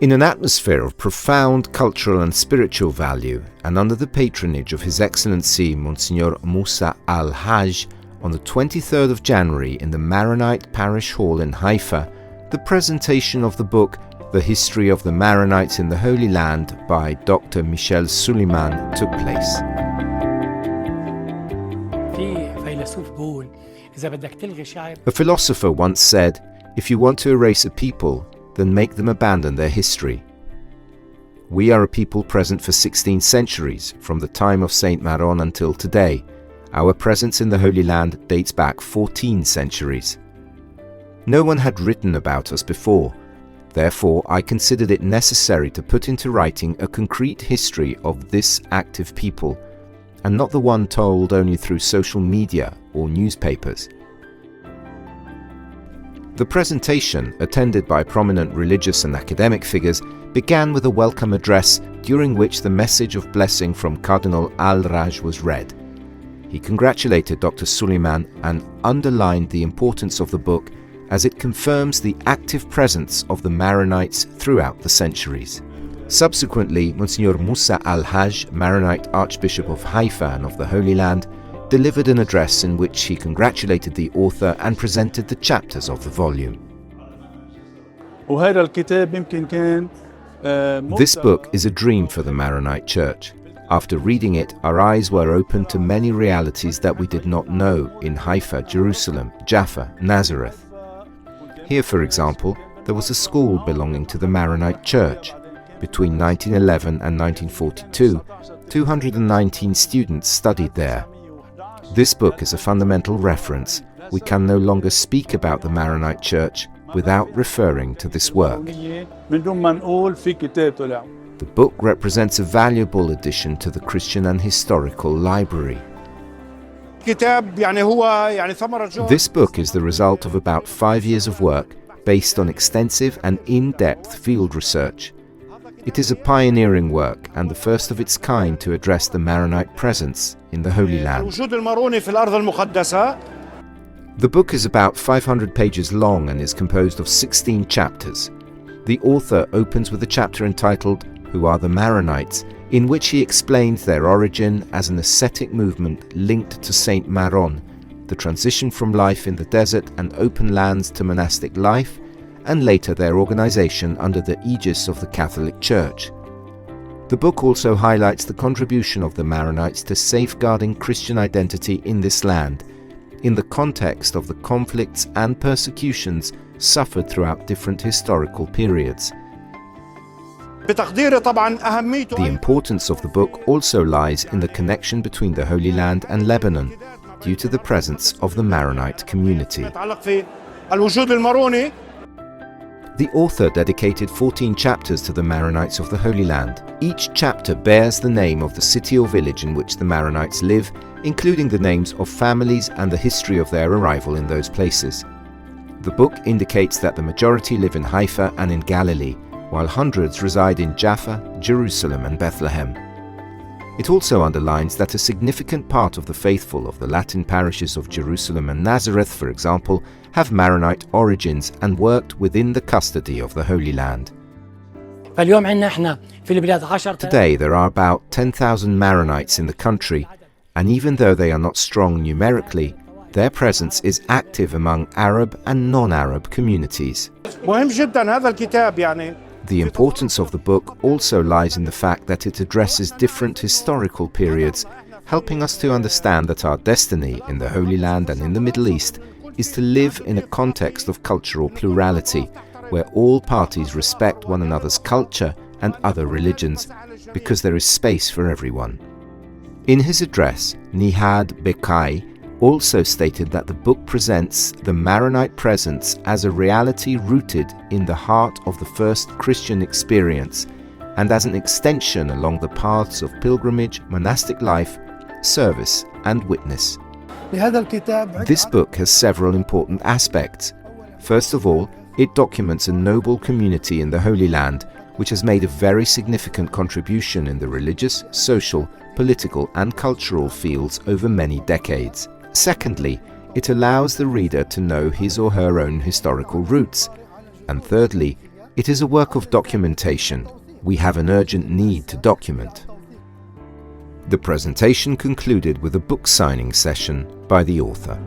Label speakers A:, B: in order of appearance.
A: In an atmosphere of profound cultural and spiritual value, and under the patronage of His Excellency Monsignor Moussa al-Hajj, on the 23rd of January in the Maronite Parish Hall in Haifa, the presentation of the book The History of the Maronites in the Holy Land by Dr. Michel Suleiman took place. A philosopher once said, "If you want to erase a people, then make them abandon their history." We are a people present for 16 centuries, from the time of Saint Maron until today. Our presence in the Holy Land dates back 14 centuries. No one had written about us before. Therefore, I considered it necessary to put into writing a concrete history of this active people, and not the one told only through social media or newspapers. The presentation, attended by prominent religious and academic figures, began with a welcome address during which the message of blessing from Cardinal al-Hajj was read. He congratulated Dr. Suleiman and underlined the importance of the book as it confirms the active presence of the Maronites throughout the centuries. Subsequently, Monsignor Moussa al-Hajj, Maronite Archbishop of Haifa and of the Holy Land, delivered an address in which he congratulated the author and presented the chapters of the volume. This book is a dream for the Maronite Church. After reading it, our eyes were opened to many realities that we did not know in Haifa, Jerusalem, Jaffa, Nazareth. Here, for example, there was a school belonging to the Maronite Church. Between 1911 and 1942, 219 students studied there. This book is a fundamental reference. We can no longer speak about the Maronite Church without referring to this work. The book represents a valuable addition to the Christian and historical library. This book is the result of about 5 years of work based on extensive and in-depth field research. It is a pioneering work and the first of its kind to address the Maronite presence in the Holy Land. The book is about 500 pages long and is composed of 16 chapters. The author opens with a chapter entitled "Who are the Maronites?", in which he explains their origin as an ascetic movement linked to Saint Maron, the transition from life in the desert and open lands to monastic life, and later their organization under the aegis of the Catholic Church. The book also highlights the contribution of the Maronites to safeguarding Christian identity in this land, in the context of the conflicts and persecutions suffered throughout different historical periods. The importance of the book also lies in the connection between the Holy Land and Lebanon, due to the presence of the Maronite community. The author dedicated 14 chapters to the Maronites of the Holy Land. Each chapter bears the name of the city or village in which the Maronites live, including the names of families and the history of their arrival in those places. The book indicates that the majority live in Haifa and in Galilee, while hundreds reside in Jaffa, Jerusalem and Bethlehem. It also underlines that a significant part of the faithful of the Latin parishes of Jerusalem and Nazareth, for example, have Maronite origins and worked within the custody of the Holy Land. Today there are about 10,000 Maronites in the country, and even though they are not strong numerically, their presence is active among Arab and non-Arab communities. The importance of the book also lies in the fact that it addresses different historical periods, helping us to understand that our destiny in the Holy Land and in the Middle East is to live in a context of cultural plurality, where all parties respect one another's culture and other religions, because there is space for everyone. In his address, Nihad Bekai also stated that the book presents the Maronite presence as a reality rooted in the heart of the first Christian experience and as an extension along the paths of pilgrimage, monastic life, service and witness. This book has several important aspects. First of all, it documents a noble community in the Holy Land which has made a very significant contribution in the religious, social, political and cultural fields over many decades. Secondly, it allows the reader to know his or her own historical roots. And thirdly, It is a work of documentation. We have an urgent need to document. The presentation concluded with a book signing session by the author.